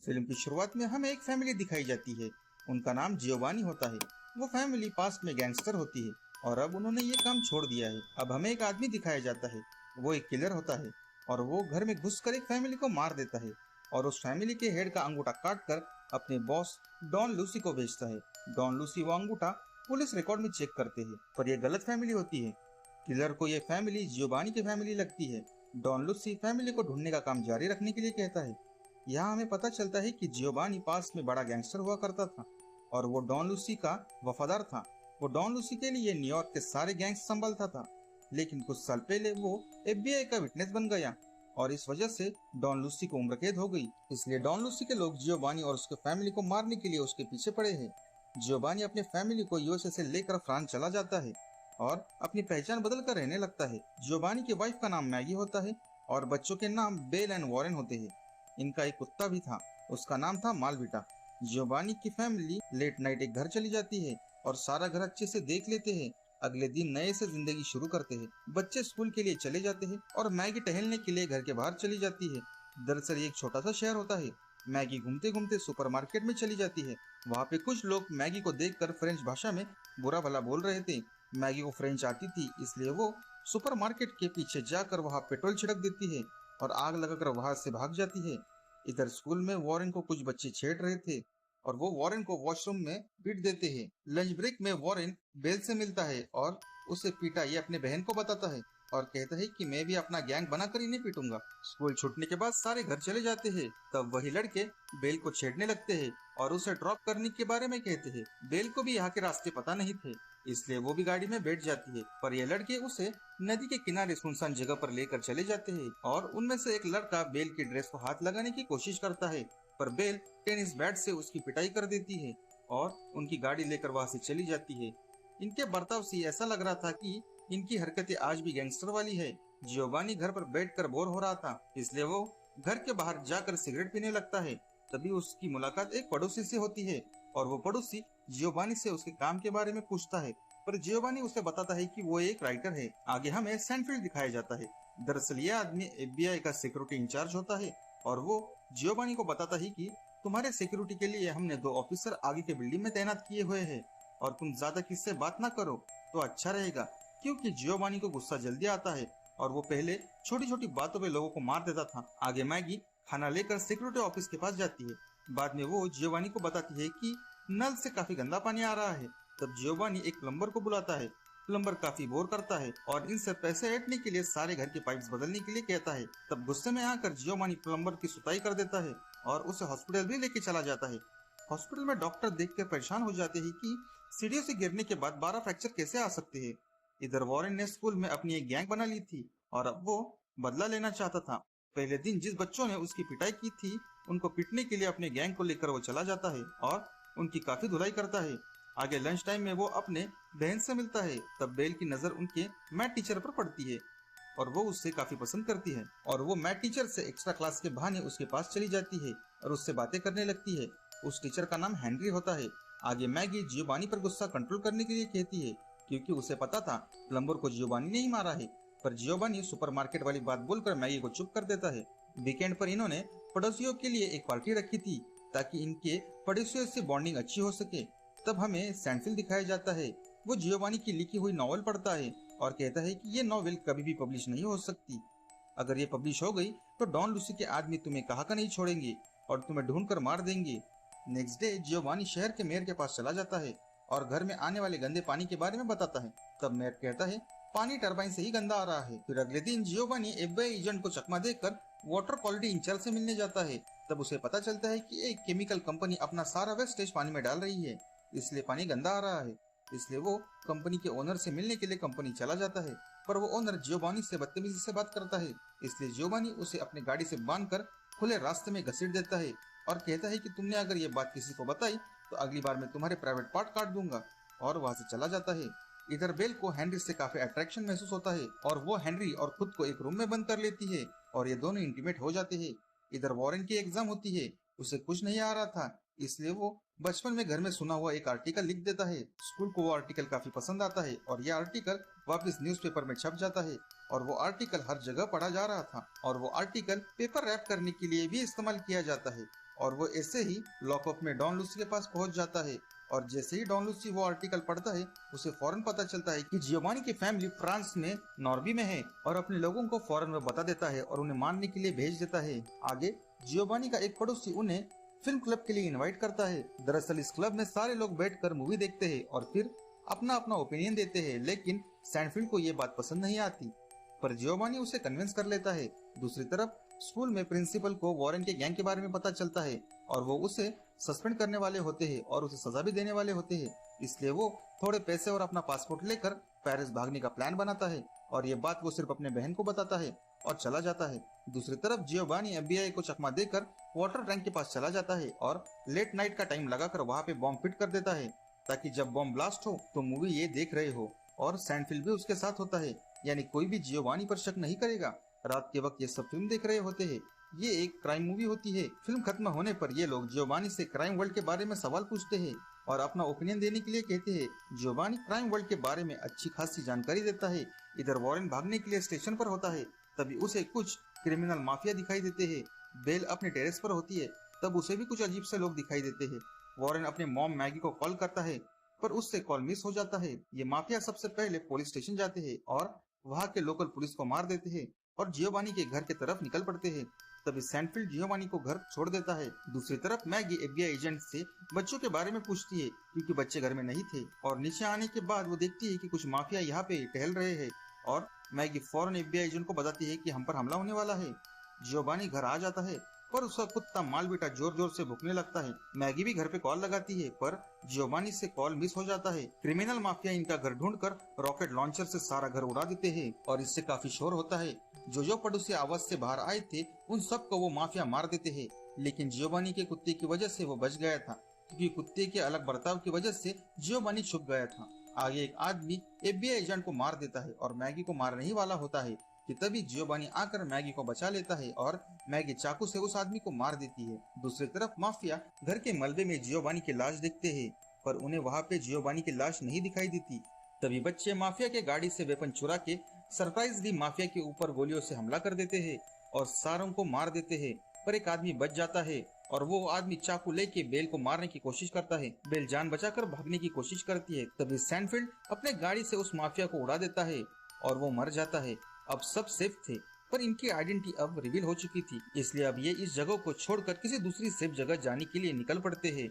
Film की शुरुआत में हमें एक फैमिली दिखाई जाती है। उनका नाम जियोवानी होता है। वो फैमिली पास्ट में गैंगस्टर होती है और अब उन्होंने ये काम छोड़ दिया है। अब हमें एक आदमी दिखाया जाता है। वो एक किलर होता है और वो घर में घुसकर एक फैमिली को मार देता है और उस फैमिली के हेड का अंगूठा काट कर अपने बॉस डॉन लूसी को भेजता है। डॉन लूसी वो अंगूठा पुलिस रिकॉर्ड में चेक करते हैं, पर यह गलत फैमिली होती है। किलर को यह फैमिली जियोवानी की फैमिली लगती है। डॉन लूसी फैमिली को ढूंढने का काम जारी रखने के लिए कहता है। यहाँ हमें पता चलता है कि जियोवानी पास में बड़ा गैंगस्टर हुआ करता था और वो डॉन लूसी का वफादार था। वो डॉन लूसी के लिए न्यूयॉर्क के सारे गैंग्स संभालता था, लेकिन कुछ साल पहले वो एफबीआई का विटनेस बन गया और इस वजह से डॉन लूसी को उम्र कैद हो गई। इसलिए डॉन लूसी के लोग जियोवानी और उसके फैमिली को मारने के लिए उसके पीछे पड़े हैं। जियोवानी अपने फैमिली को यूएसए से लेकर फ्रांस चला जाता है और अपनी पहचान बदल कर रहने लगता है। जियोवानी की वाइफ का नाम मैगी होता है और बच्चों के नाम बेल एंड वॉरेन होते हैं। इनका एक कुत्ता भी था, उसका नाम था मालविटा। जियोवानी की फैमिली लेट नाइट एक घर चली जाती है और सारा घर अच्छे से देख लेते हैं। अगले दिन नए से जिंदगी शुरू करते हैं। बच्चे स्कूल के लिए चले जाते हैं और मैगी टहलने के लिए घर के बाहर चली जाती है। दरअसल ये एक छोटा सा शहर होता है। मैगी घूमते घूमते सुपरमार्केट में चली जाती है। वहाँ पे कुछ लोग मैगी को देखकर फ्रेंच भाषा में बुरा भला बोल रहे थे। मैगी को फ्रेंच आती थी, इसलिए वो सुपरमार्केट के पीछे जाकर वहाँ पेट्रोल छिड़क देती है और आग लगाकर वहां से भाग जाती है। इधर स्कूल में वॉरेन को कुछ बच्चे छेड़ रहे थे और वो वॉरेन को वॉशरूम में पीट देते हैं। लंच ब्रेक में वॉरेन बेल से मिलता है और उसे पीटा ये अपने बहन को बताता है और कहता है कि मैं भी अपना गैंग बनाकर इन्हें पीटूंगा। स्कूल छूटने के बाद सारे घर चले जाते हैं। तब वही लड़के बेल को छेड़ने लगते हैं और उसे ड्रॉप करने के बारे में कहते हैं। बेल को भी यहाँ के रास्ते पता नहीं थे, इसलिए वो भी गाड़ी में बैठ जाती है, पर ये लड़के उसे नदी के किनारे सुनसान जगह पर लेकर चले जाते हैं और उनमें से एक लड़का बेल की ड्रेस को हाथ लगाने की कोशिश करता है, पर बेल टेनिस बैट से उसकी पिटाई कर देती है और उनकी गाड़ी लेकर वहां से चली जाती है। इनके बर्ताव से ऐसा लग रहा था कि इनकी हरकतें आज भी गैंगस्टर वाली है। जियोवानी घर पर बैठकर बोर हो रहा था, इसलिए वो घर के बाहर जाकर सिगरेट पीने लगता है। तभी उसकी मुलाकात एक पड़ोसी से होती है और वो पड़ोसी जियोवानी से उसके काम के बारे में पूछता है, पर जियोवानी उसे बताता है कि वो एक राइटर है। आगे हमें सैनफील्ड दिखाया जाता है। दरअसल ये आदमी एफबीआई का सिक्योरिटी इंचार्ज होता है और वो जियोवानी को बताता है कि तुम्हारे सिक्योरिटी के लिए हमने 2 ऑफिसर आगे के बिल्डिंग में तैनात किए हुए हैं और तुम ज्यादा किससे बात ना करो तो अच्छा रहेगा, क्योंकि जियोवानी को गुस्सा जल्दी आता है और वो पहले छोटी छोटी बातों पे लोगों को मार देता था। आगे मैगी खाना लेकर सिक्योरिटी ऑफिस के पास जाती है। बाद में वो जियोवानी को बताती है कि नल से काफी गंदा पानी आ रहा है। तब जियोवानी एक प्लम्बर को बुलाता है। प्लम्बर काफी बोर करता है और इनसे पैसे ऐंठने के लिए सारे घर के पाइप्स बदलने के लिए कहता है। तब गुस्से में आकर जियोवानी प्लम्बर की सुताई कर देता है और उसे हॉस्पिटल भी लेके चला जाता है। हॉस्पिटल में डॉक्टर देखकर परेशान हो जाते हैं कि सीढ़ियों से गिरने के बाद 12 फ्रैक्चर कैसे आ सकते हैं। इधर वॉरेन ने स्कूल में अपनी एक गैंग बना ली थी और अब वो बदला लेना चाहता था। पहले दिन जिस बच्चों ने उसकी पिटाई की थी, उनको पीटने के लिए अपने गैंग को लेकर वो चला जाता है और उनकी काफी धुलाई करता है। आगे लंच टाइम में वो अपने बहन से मिलता है। तब बेल की नजर उनके मैथ टीचर पर पड़ती है और वो उससे काफी पसंद करती है और वो मैथ टीचर से एक्स्ट्रा क्लास के बहाने उसके पास चली जाती है और उससे बातें करने लगती है। उस टीचर का नाम हेनरी होता है। आगे मैगी जियोवानी पर गुस्सा कंट्रोल करने के लिए कहती है, क्योंकि उसे पता था प्लम्बर को जियोवानी ने ही मारा है, पर जियोवानी सुपरमार्केट वाली बात बोलकर मैगी को चुप कर देता है। वीकेंड पर इन्होंने पड़ोसियों के लिए एक पार्टी रखी थी ताकि इनके पड़ोसियों से बॉन्डिंग अच्छी हो सके। तब हमें सैनफील्ड दिखाया जाता है। वो जियोवानी की लिखी हुई नॉवल पढ़ता है और कहता है कि ये नॉवेल कभी भी पब्लिश नहीं हो सकती। अगर ये पब्लिश हो गई तो डॉन लूसी के आदमी तुम्हें कहा का नहीं छोड़ेंगे और तुम्हें ढूंढ कर मार देंगे। नेक्स्ट डे जियोवानी शहर के मेयर के पास चला जाता है और घर में आने वाले गंदे पानी के बारे में बताता है। तब मेयर कहता है पानी टरबाइन से ही गंदा आ रहा है। फिर अगले दिन जियोवानी एफबीआई एजेंट को चकमा देकर वाटर क्वालिटी इंचार्ज से मिलने जाता है। तब उसे पता चलता है कि एक केमिकल कंपनी अपना सारा वेस्टेज पानी में डाल रही है, इसलिए पानी गंदा आ रहा है। इसलिए वो कंपनी के ओनर से मिलने के लिए कंपनी चला जाता है, पर वो ओनर जियोवानी से बदतमीजी से बात करता है। इसलिए जियोवानी उसे अपने गाड़ी से बांधकर खुले रास्ते में घसीट देता है और कहता है कि तुमने अगर ये बात किसी को बताई तो अगली बार मैं तुम्हारे प्राइवेट पार्ट काट दूंगा, और वहां से चला जाता है। इधर बेल को हेनरी से काफी अट्रैक्शन महसूस होता है और वो हेनरी और खुद को एक रूम में बंद कर लेती है और ये दोनों इंटीमेट हो जाते हैं। इधर वॉरेन की एग्जाम होती है। उसे कुछ नहीं आ रहा था, इसलिए वो बचपन में घर में सुना हुआ एक आर्टिकल लिख देता है। स्कूल को वो आर्टिकल काफी पसंद आता है और यह आर्टिकल वापस न्यूज़पेपर में छप जाता है और वो आर्टिकल हर जगह पढ़ा जा रहा था और वो आर्टिकल पेपर रैप करने के लिए भी इस्तेमाल किया जाता है। और वो ऐसे ही लॉकअप में डॉन लूसी के पास पहुंच जाता है। और जैसे ही डॉन लूसी वो आर्टिकल पढ़ता है, उसे फौरन पता चलता है कि जियोवानी की फैमिली फ्रांस में नॉर्बी में है, और अपने लोगों को फौरन वो बता देता है और उन्हें मारने के लिए भेज देता है। आगे जियोवानी का एक पड़ोसी उन्हें फिल्म क्लब के लिए इनवाइट करता है। दरअसल इस क्लब में सारे लोग बैठकर मूवी देखते हैं और फिर अपना अपना ओपिनियन देते हैं, लेकिन सैनफील्ड को ये बात पसंद नहीं आती, पर जियोवानी उसे कन्विंस कर लेता है। दूसरी तरफ स्कूल में प्रिंसिपल को वॉरेन के गैंग के बारे में पता चलता है और वो उसे सस्पेंड करने वाले होते हैं और उसे सजा भी देने वाले होते हैं। इसलिए वो थोड़े पैसे और अपना पासपोर्ट लेकर पेरिस भागने का प्लान बनाता है, और ये बात वो सिर्फ अपने बहन को बताता है और चला जाता है। दूसरी तरफ जियोवानी एफबीआई को चकमा देकर वाटर टैंक के पास चला जाता है और लेट नाइट का टाइम लगाकर वहाँ पे बॉम्ब फिट कर देता है, ताकि जब बॉम्ब ब्लास्ट हो तो मूवी ये देख रहे हो और सैनफील्ड भी उसके साथ होता है, यानी कोई भी जियोवानी पर शक नहीं करेगा। रात के वक्त ये सब फिल्म देख रहे होते हैं। ये एक क्राइम मूवी होती है। फिल्म खत्म होने पर ये लोग जियोवानी से क्राइम वर्ल्ड के बारे में सवाल पूछते हैं और अपना ओपिनियन देने के लिए कहते हैं। जियोवानी क्राइम वर्ल्ड के बारे में अच्छी खासी जानकारी देता है। इधर वॉरेन भागने के लिए स्टेशन पर होता है, तभी उसे कुछ क्रिमिनल माफिया दिखाई देते हैं। बेल अपने टेरेस पर होती है, तब उसे भी कुछ अजीब से लोग दिखाई देते हैं। वॉरेन अपने मॉम मैगी को कॉल करता है, पर उससे कॉल मिस हो जाता है। ये माफिया सबसे पहले पुलिस स्टेशन जाते हैं और वहाँ के लोकल पुलिस को मार देते हैं और जियोवानी के घर की तरफ निकल पड़ते हैं। तभी सैनफील्ड जियोवानी को घर छोड़ देता है। दूसरी तरफ मैगी एफबीआई एजेंट से बच्चों के बारे में पूछती है, क्योंकि बच्चे घर में नहीं थे, और नीचे आने के बाद वो देखती है कि कुछ माफिया यहाँ पे टहल रहे हैं, और मैगी फौरन एफबीआई एजेंट को बताती है कि हम पर हमला होने वाला है। जियोवानी घर आ जाता है, पर उसका कुत्ता मालबेटा जोर जोर से भूखने लगता है। मैगी भी घर पे कॉल लगाती है, पर जियोवानी से कॉल मिस हो जाता है। क्रिमिनल माफिया इनका घर ढूंढकर रॉकेट लॉन्चर से सारा घर उड़ा देते हैं और इससे काफी शोर होता है। जो पड़ोसी आवाज से बाहर आए थे उन सबको वो माफिया मार देते हैं, लेकिन जियोवानी के कुत्ते की वजह से वो बच गया था, क्योंकि कुत्ते के अलग बर्ताव की वजह से जियोवानी छुप गया था। आगे एक आदमी एफबीआई एजेंट को मार देता है और मैगी को मारने ही वाला होता है कि तभी जियोवानी आकर मैगी को बचा लेता है और मैगी चाकू से उस आदमी को मार देती है। दूसरी तरफ माफिया घर के मलबे में जियोवानी की लाश देखते हैं, पर उन्हें वहाँ पे जियोवानी की लाश नहीं दिखाई देती। तभी बच्चे माफिया के गाड़ी से वेपन चुरा के सरप्राइजली माफिया के ऊपर गोलियों से हमला कर देते हैं और सारों को मार देते हैं, पर एक आदमी बच जाता है और वो आदमी चाकू लेके बेल को मारने की कोशिश करता है। बेल जान बचाकर भागने की कोशिश करती है, तभी सैनफील्ड अपने गाड़ी से उस माफिया को उड़ा देता है और वो मर जाता है। अब सब सेफ थे, पर इनकी आइडेंटिटी अब रिवील हो चुकी थी, इसलिए अब ये इस जगह को छोड़कर किसी दूसरी सेफ जगह जाने के लिए निकल पड़ते हैं।